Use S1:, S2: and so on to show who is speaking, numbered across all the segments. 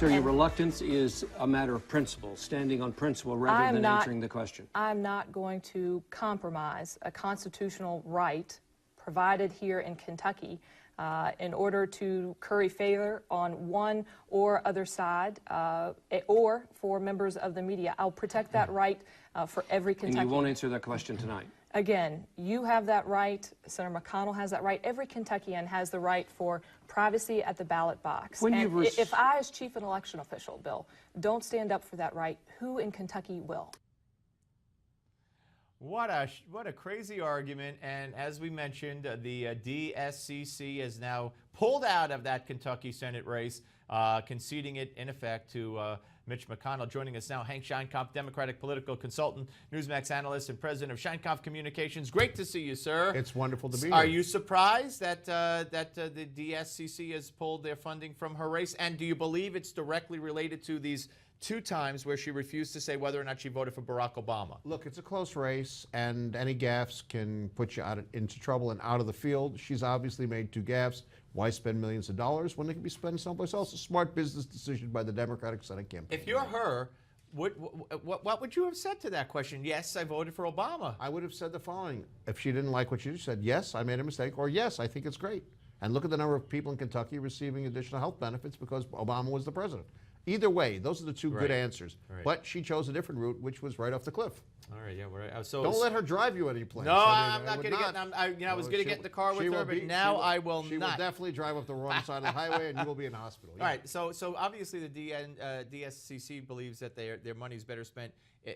S1: So your reluctance is a matter of principle, standing on principle rather than answering the question.
S2: I'm not going to compromise a constitutional right provided here in Kentucky in order to curry favor on one or other side or for members of the media. I'll protect that right for every Kentuckian.
S1: And you won't answer that question tonight.
S2: Again, you have that right. Senator McConnell has that right. Every Kentuckian has the right for privacy at the ballot box. And if I, as chief and election official, Bill, don't stand up for that right, who in Kentucky will?
S3: What a crazy argument. And as we mentioned, the DSCC has now pulled out of that Kentucky Senate race, conceding it in effect to Mitch McConnell. Joining us now, Hank Sheinkopf, Democratic political consultant, Newsmax analyst, and president of Sheinkopf Communications. Great to see you, sir.
S4: It's wonderful to be here.
S3: Are you surprised that the DSCC has pulled their funding from her race? And do you believe it's directly related to these 2 times where she refused to say whether or not she voted for Barack Obama?
S4: Look, it's a close race, and any gaffes can put you into trouble and out of the field. She's obviously made 2 gaffes. Why spend millions of dollars when they can be spent someplace else? A smart business decision by the Democratic Senate campaign.
S3: If you're her, what would you have said to that question? Yes, I voted for Obama.
S4: I would have said the following. If she didn't like what you said, yes, I made a mistake, or yes, I think it's great. And look at the number of people in Kentucky receiving additional health benefits because Obama was the president. Either way, those are the 2 good answers. Right. But she chose a different route, which was right off the cliff.
S3: All right, yeah, right. So
S4: don't let her drive you any place.
S3: No, I'm not going to get. I was going to get in the car with her, but now I will not.
S4: She will definitely drive up the wrong side of the highway, and you will be in the hospital.
S3: Yeah. All right. So obviously the DSCC believes that their money is better spent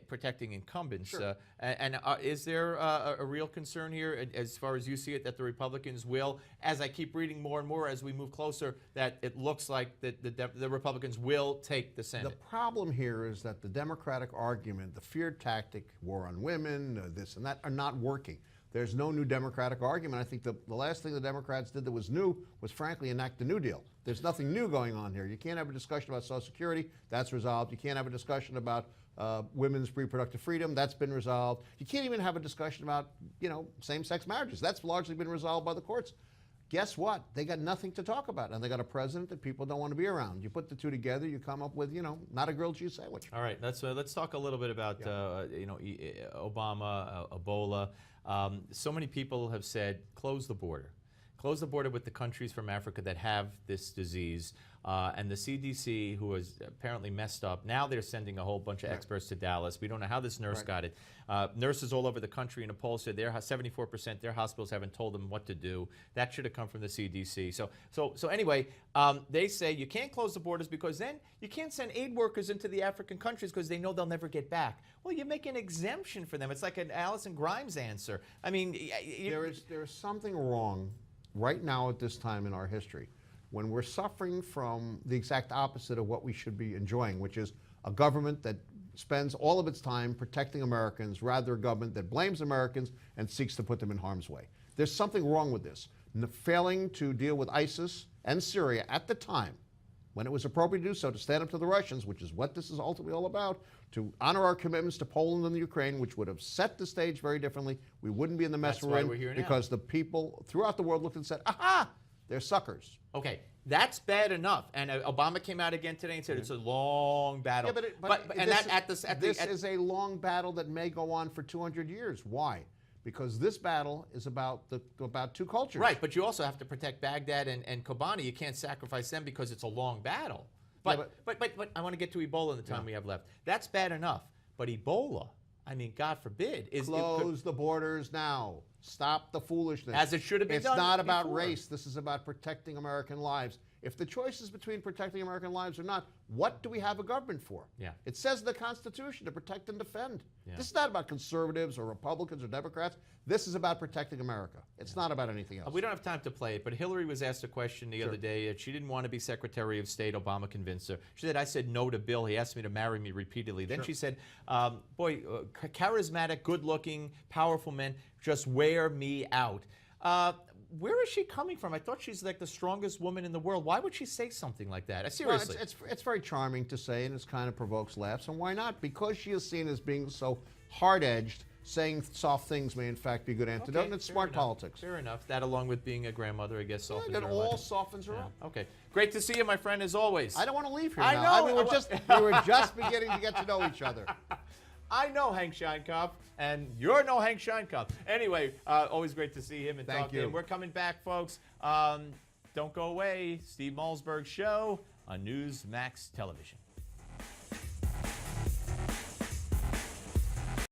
S3: protecting incumbents.
S4: Sure.
S3: And is there a real concern here, as far as you see it, that the Republicans will, as I keep reading more and more as we move closer, that it looks like that the Republicans will take the Senate?
S4: The problem here is that the Democratic argument, the fear tactic, war on women, this and that, are not working. There's no new Democratic argument. I think the last thing the Democrats did that was new was, frankly, enact the New Deal. There's nothing new going on here. You can't have a discussion about Social Security. That's resolved. You can't have a discussion about women's reproductive freedom. That's been resolved. You can't even have a discussion about, same-sex marriages. That's largely been resolved by the courts. Guess what? They got nothing to talk about, and they got a president that people don't want to be around. You put the 2 together, you come up with, not a grilled cheese sandwich.
S3: All right, let's talk a little bit about Obama, Ebola. So many people have said, close the border. Close the border with the countries from Africa that have this disease. And the CDC, who has apparently messed up, now they're sending a whole bunch of experts to Dallas. We don't know how this nurse got it. Nurses all over the country in a poll said 74% their hospitals haven't told them what to do. That should have come from the CDC. So anyway, they say you can't close the borders because then you can't send aid workers into the African countries because they know they'll never get back. Well, you make an exemption for them. It's like an Alison Grimes answer. I mean,
S4: there is something wrong right now at this time in our history, when we're suffering from the exact opposite of what we should be enjoying, which is a government that spends all of its time protecting Americans, rather a government that blames Americans and seeks to put them in harm's way. There's something wrong with this. Failing to deal with ISIS and Syria at the time, when it was appropriate to do so, to stand up to the Russians, which is what this is ultimately all about, to honor our commitments to Poland and the Ukraine, which would have set the stage very differently. We wouldn't be in the mess we're in because the people throughout the world looked and said, aha, they're suckers.
S3: Okay, that's bad enough. And Obama came out again today and said it's a long battle.
S4: Yeah, this is a long battle that may go on for 200 years. Why? Because this battle is about 2 cultures.
S3: Right, but you also have to protect Baghdad and Kobani. You can't sacrifice them because it's a long battle. But I want to get to Ebola in the time we have left. That's bad enough. But Ebola, I mean, God forbid.
S4: Close the borders now. Stop the foolishness.
S3: As it should have been done.
S4: It's not about race. This is about protecting American lives. If the choice is between protecting American lives or not, what do we have a government for?
S3: Yeah.
S4: It says in the Constitution to protect and defend.
S3: Yeah.
S4: This is not about conservatives or Republicans or Democrats. This is about protecting America. It's not about anything else.
S3: We don't have time to play it, but Hillary was asked a question the other day that she didn't want to be Secretary of State. Obama convinced her. She said, I said no to Bill. He asked me to marry me repeatedly. Then she said, charismatic, good-looking, powerful men just wear me out. Where is she coming from? I thought she's like the strongest woman in the world. Why would she say something like that? Seriously.
S4: Well, it's very charming to say, and it kind of provokes laughs. And why not? Because she is seen as being so hard-edged saying soft things may in fact be a good antidote,
S3: Okay,
S4: and it's
S3: fair
S4: smart
S3: enough,
S4: politics.
S3: Fair enough. That, along with being a grandmother, I guess, softens
S4: It
S3: her
S4: all
S3: life.
S4: softens her up.
S3: Okay. Great to see you, my friend, as always.
S4: I don't want to leave here
S3: I
S4: now.
S3: know.
S4: I mean, we were just beginning to get to know each other.
S3: I know Hank Sheinkopf, and you're no Hank Sheinkopf. Anyway, always great to see him and
S4: Thank
S3: talk to
S4: you.
S3: him. We're coming back, folks. Don't go away. Steve Malzberg Show on Newsmax Television.